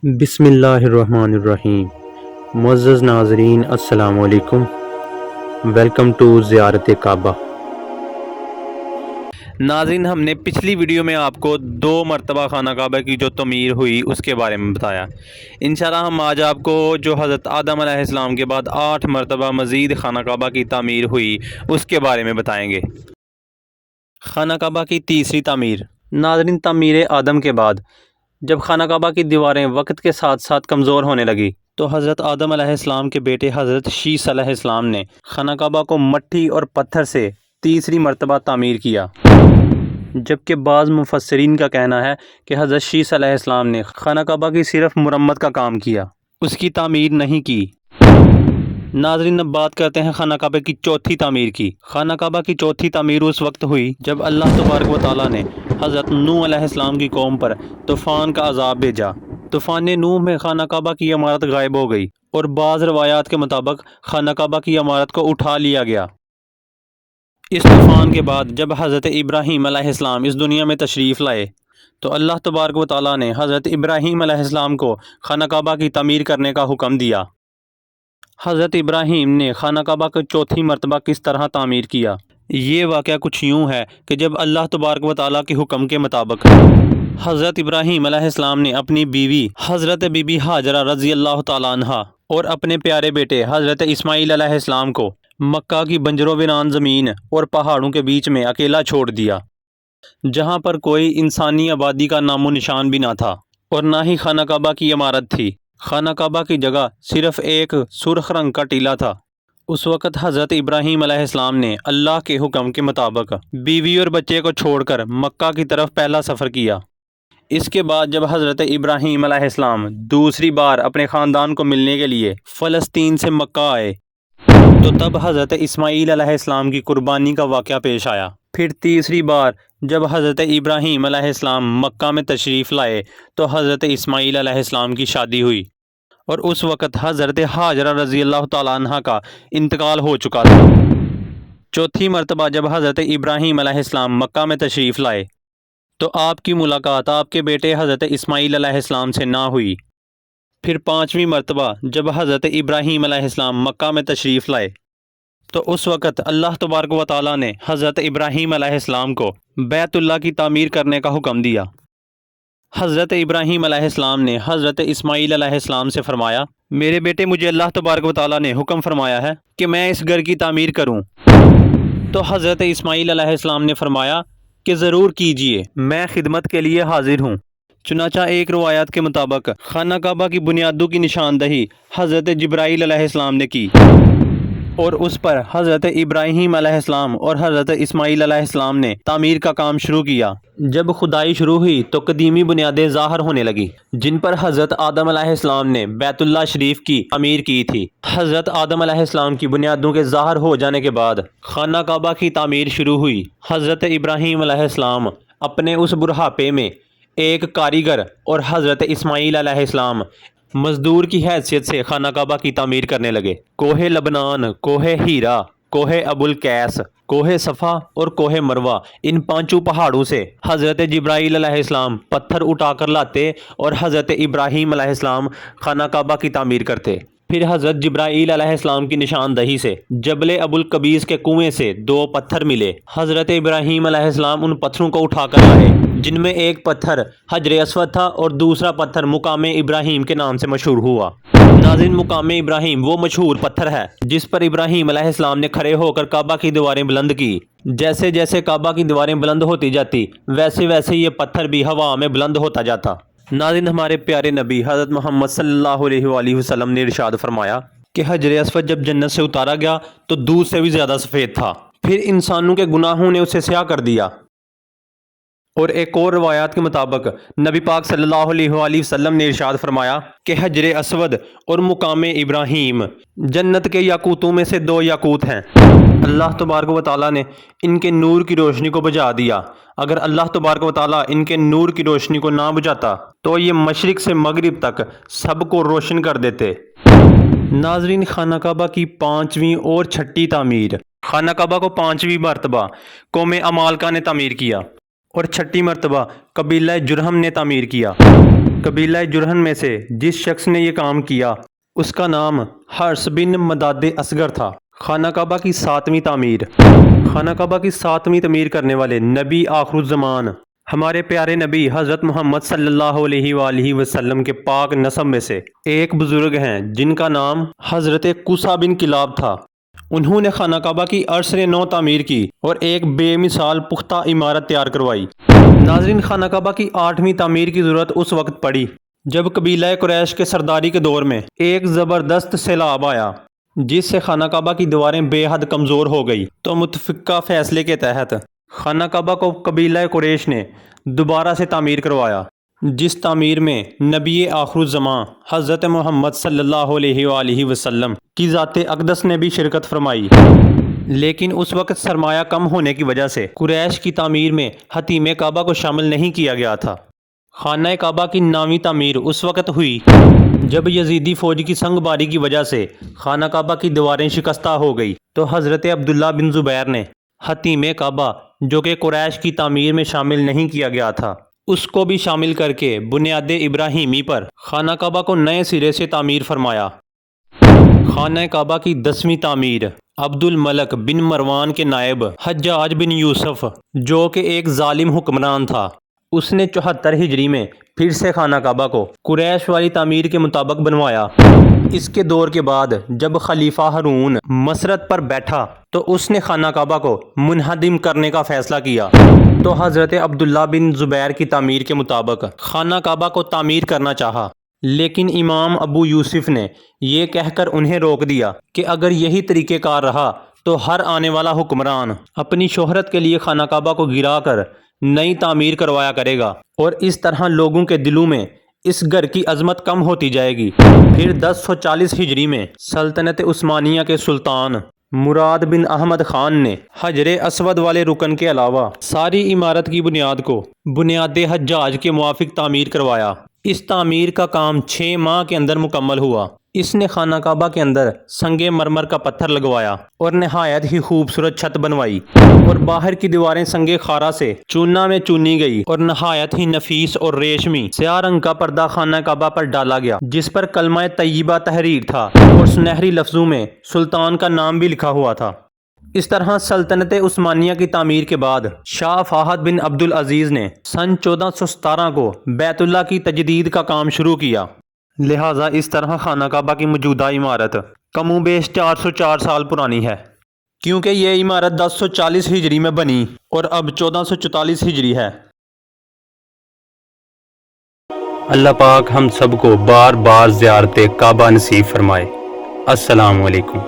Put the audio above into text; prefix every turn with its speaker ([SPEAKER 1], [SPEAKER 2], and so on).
[SPEAKER 1] بسم اللہ الرحمن الرحیم۔ معزز ناظرین السلام علیکم، ویلکم ٹو زیارت کعبہ۔ ناظرین، ہم نے پچھلی ویڈیو میں آپ کو 2 مرتبہ خانہ کعبہ کی جو تعمیر ہوئی اس کے بارے میں بتایا۔ انشاءاللہ ہم آج آپ کو جو حضرت آدم علیہ السلام کے بعد 8 مرتبہ مزید خانہ کعبہ کی تعمیر ہوئی اس کے بارے میں بتائیں گے۔ خانہ کعبہ کی تیسری تعمیر۔ ناظرین، تعمیر آدم کے بعد جب خانہ کعبہ کی دیواریں وقت کے ساتھ ساتھ کمزور ہونے لگی تو حضرت آدم علیہ السلام کے بیٹے حضرت شیث علیہ السلام نے خانہ کعبہ کو مٹی اور پتھر سے تیسری مرتبہ تعمیر کیا، جبکہ بعض مفسرین کا کہنا ہے کہ حضرت شیث علیہ السلام نے خانہ کعبہ کی صرف مرمت کا کام کیا، اس کی تعمیر نہیں کی۔ ناظرین، اب بات کرتے ہیں خانہ کعبہ کی چوتھی تعمیر کی۔ خانہ کعبہ کی چوتھی تعمیر اس وقت ہوئی جب اللہ تبارک و تعالیٰ نے حضرت نوح علیہ السلام کی قوم پر طوفان کا عذاب بھیجا۔ طوفان نوح میں خانہ کعبہ کی عمارت غائب ہو گئی اور بعض روایات کے مطابق خانہ کعبہ کی عمارت کو اٹھا لیا گیا۔ اس طوفان کے بعد جب حضرت ابراہیم علیہ السلام اس دنیا میں تشریف لائے تو اللہ تبارک و تعالیٰ نے حضرت ابراہیم علیہ السلام کو خانہ کعبہ کی تعمیر کرنے کا حکم دیا۔ حضرت ابراہیم نے خانہ کعبہ کو چوتھی مرتبہ کس طرح تعمیر کیا؟ یہ واقعہ کچھ یوں ہے کہ جب اللہ تبارک و تعالیٰ کے حکم کے مطابق حضرت ابراہیم علیہ السلام نے اپنی بیوی حضرت بی بی ہاجرہ رضی اللہ تعالیٰ عنہا اور اپنے پیارے بیٹے حضرت اسماعیل علیہ السلام کو مکہ کی بنجر و ویران زمین اور پہاڑوں کے بیچ میں اکیلا چھوڑ دیا، جہاں پر کوئی انسانی آبادی کا نام و نشان بھی نہ تھا اور نہ ہی خانہ کعبہ کی عمارت تھی۔ خانہ کعبہ کی جگہ صرف ایک سرخ رنگ کا ٹیلہ تھا۔ اس وقت حضرت ابراہیم علیہ السلام نے اللہ کے حکم کے مطابق بیوی اور بچے کو چھوڑ کر مکہ کی طرف پہلا سفر کیا۔ اس کے بعد جب حضرت ابراہیم علیہ السلام دوسری بار اپنے خاندان کو ملنے کے لیے فلسطین سے مکہ آئے تو تب حضرت اسماعیل علیہ السلام کی قربانی کا واقعہ پیش آیا۔ پھر تیسری بار جب حضرت ابراہیم علیہ السلام مکہ میں تشریف لائے تو حضرت اسماعیل علیہ السلام کی شادی ہوئی اور اس وقت حضرت ہاجرہ رضی اللہ تعالیٰ عنہ کا انتقال ہو چکا تھا۔ چوتھی مرتبہ جب حضرت ابراہیم علیہ السلام مکہ میں تشریف لائے تو آپ کی ملاقات آپ کے بیٹے حضرت اسماعیل علیہ السلام سے نہ ہوئی۔ پھر پانچویں مرتبہ جب حضرت ابراہیم علیہ السلام مکہ میں تشریف لائے تو اس وقت اللہ تبارک و تعالیٰ نے حضرت ابراہیم علیہ السلام کو بیت اللہ کی تعمیر کرنے کا حکم دیا۔ حضرت ابراہیم علیہ السلام نے حضرت اسماعیل علیہ السلام سے فرمایا، میرے بیٹے، مجھے اللہ تبارک و تعالیٰ نے حکم فرمایا ہے کہ میں اس گھر کی تعمیر کروں۔ تو حضرت اسماعیل علیہ السلام نے فرمایا کہ ضرور کیجئے، میں خدمت کے لیے حاضر ہوں۔ چنانچہ ایک روایات کے مطابق خانہ کعبہ کی بنیادوں کی نشاندہی حضرت جبرائیل علیہ السلام نے کی اور اس پر حضرت ابراہیم علیہ السلام اور حضرت اسماعیل علیہ السلام نے تعمیر کا کام شروع کیا۔ جب کھدائی شروع ہوئی تو قدیمی بنیادیں ظاہر ہونے لگی جن پر حضرت آدم علیہ السلام نے بیت اللہ شریف کی تعمیر کی تھی۔ حضرت آدم علیہ السلام کی بنیادوں کے ظاہر ہو جانے کے بعد خانہ کعبہ کی تعمیر شروع ہوئی۔ حضرت ابراہیم علیہ السلام اپنے اس بڑھاپے میں ایک کاریگر اور حضرت اسماعیل علیہ السلام مزدور کی حیثیت سے خانہ کعبہ کی تعمیر کرنے لگے۔ کوہ لبنان، کوہ ہیرا، کوہ ابو القیس، کوہ صفا اور کوہ مروہ، ان 5 پہاڑوں سے حضرت جبرائیل علیہ السلام پتھر اٹھا کر لاتے اور حضرت ابراہیم علیہ السلام خانہ کعبہ کی تعمیر کرتے۔ پھر حضرت جبرائیل علیہ السلام کی نشاندہی سے جبل ابو القبیس کے کنویں سے 2 پتھر ملے۔ حضرت ابراہیم علیہ السلام ان پتھروں کو اٹھا کر لائے، جن میں ایک پتھر حجر اسود تھا اور دوسرا پتھر مقام ابراہیم کے نام سے مشہور ہوا۔ ناظرین، مقام ابراہیم وہ مشہور پتھر ہے جس پر ابراہیم علیہ السلام نے کھڑے ہو کر کعبہ کی دیواریں بلند کی۔ جیسے جیسے کعبہ کی دیواریں بلند ہوتی جاتی ویسے ویسے یہ پتھر بھی ہوا میں بلند ہوتا جاتا۔ ناظرین، ہمارے پیارے نبی حضرت محمد صلی اللہ علیہ وآلہ وسلم نے ارشاد فرمایا کہ حجر اسود جب جنت سے اتارا گیا تو دودھ سے بھی زیادہ سفید تھا، پھر انسانوں کے گناہوں نے اسے سیاہ کر دیا۔ اور ایک اور روایات کے مطابق نبی پاک صلی اللہ علیہ وآلہ وسلم نے ارشاد فرمایا کہ حجر اسود اور مقام ابراہیم جنت کے یاقوتوں میں سے 2 یاقوت ہیں۔ اللہ تبارک و تعالیٰ نے ان کے نور کی روشنی کو بجھا دیا۔ اگر اللہ تبارک و تعالیٰ ان کے نور کی روشنی کو نہ بجھاتا تو یہ مشرق سے مغرب تک سب کو روشن کر دیتے۔ ناظرین، خانہ کعبہ کی 5ویں اور 6ٹھی تعمیر۔ خانہ کعبہ کو 5ویں مرتبہ قوم عمالقہ نے تعمیر کیا اور 6ٹھی مرتبہ قبیلہ جرہم نے تعمیر کیا۔ قبیلہ جرہن میں سے جس شخص نے یہ کام کیا اس کا نام حرس بن مداد اصغر تھا۔ خانہ کعبہ کی 7ویں تعمیر۔ خانہ کعبہ کی 7ویں تعمیر کرنے والے نبی آخر الزمان ہمارے پیارے نبی حضرت محمد صلی اللہ علیہ وآلہ وسلم کے پاک نسب میں سے ایک بزرگ ہیں جن کا نام حضرت قصہ بن کلاب تھا۔ انہوں نے خانہ کعبہ کی عرصر نو تعمیر کی اور ایک بے مثال پختہ عمارت تیار کروائی۔ ناظرین، خانہ کعبہ کی 8ویں تعمیر کی ضرورت اس وقت پڑی جب قبیلہ قریش کے سرداری کے دور میں ایک زبردست سیلاب آیا جس سے خانہ کعبہ کی دیواریں بے حد کمزور ہو گئی، تو متفقہ فیصلے کے تحت خانہ کعبہ کو قبیلہ قریش نے دوبارہ سے تعمیر کروایا، جس تعمیر میں نبی آخر الزمان حضرت محمد صلی اللہ علیہ وآلہ وسلم کی ذات اقدس نے بھی شرکت فرمائی۔ لیکن اس وقت سرمایہ کم ہونے کی وجہ سے قریش کی تعمیر میں حطیم کعبہ کو شامل نہیں کیا گیا تھا۔ خانہ کعبہ کی 9ویں تعمیر اس وقت ہوئی جب یزیدی فوج کی سنگ باری کی وجہ سے خانہ کعبہ کی دیواریں شکستہ ہو گئی، تو حضرت عبداللہ بن زبیر نے حطیم کعبہ جو کہ قریش کی تعمیر میں شامل نہیں کیا گیا تھا اس کو بھی شامل کر کے بنیاد ابراہیمی پر خانہ کعبہ کو نئے سرے سے تعمیر فرمایا۔ خانہ کعبہ کی 10ویں تعمیر عبد الملک بن مروان کے نائب حجاج بن یوسف جو کہ ایک ظالم حکمران تھا، اس نے 74 ہجری میں پھر سے خانہ کعبہ کو قریش والی تعمیر کے مطابق بنوایا۔ اس کے دور کے بعد جب خلیفہ ہارون مسرت پر بیٹھا تو اس نے خانہ کعبہ کو منہدم کرنے کا فیصلہ کیا، تو حضرت عبداللہ بن زبیر کی تعمیر کے مطابق خانہ کعبہ کو تعمیر کرنا چاہا، لیکن امام ابو یوسف نے یہ کہہ کر انہیں روک دیا کہ اگر یہی طریقہ کار رہا تو ہر آنے والا حکمران اپنی شہرت کے لیے خانہ کعبہ کو گرا کر نئی تعمیر کروایا کرے گا، اور اس طرح لوگوں کے دلوں میں اس گھر کی عظمت کم ہوتی جائے گی۔ پھر 1040 ہجری میں سلطنت عثمانیہ کے سلطان مراد بن احمد خان نے حجر اسود والے رکن کے علاوہ ساری عمارت کی بنیاد کو بنیاد حجاج کے موافق تعمیر کروایا۔ اس تعمیر کا کام 6 ماہ کے اندر مکمل ہوا۔ اس نے خانہ کعبہ کے اندر سنگ مرمر کا پتھر لگوایا اور نہایت ہی خوبصورت چھت بنوائی، اور باہر کی دیواریں سنگ خارا سے چونا میں چونی گئی، اور نہایت ہی نفیس اور ریشمی سیاہ رنگ کا پردہ خانہ کعبہ پر ڈالا گیا جس پر کلمہ طیبہ تحریر تھا اور سنہری لفظوں میں سلطان کا نام بھی لکھا ہوا تھا۔ اس طرح سلطنت عثمانیہ کی تعمیر کے بعد شاہ فہد بن عبد العزیز نے سن 1417 کو بیت اللہ کی تجدید کا کام شروع کیا۔ لہٰذا اس طرح خانہ کعبہ کی موجودہ عمارت کم و بیش 404 سال پرانی ہے، کیونکہ یہ عمارت 1040 ہجری میں بنی اور اب 1444 ہجری ہے۔ اللہ پاک ہم سب کو بار بار زیارت کعبہ نصیب فرمائے۔ السلام علیکم۔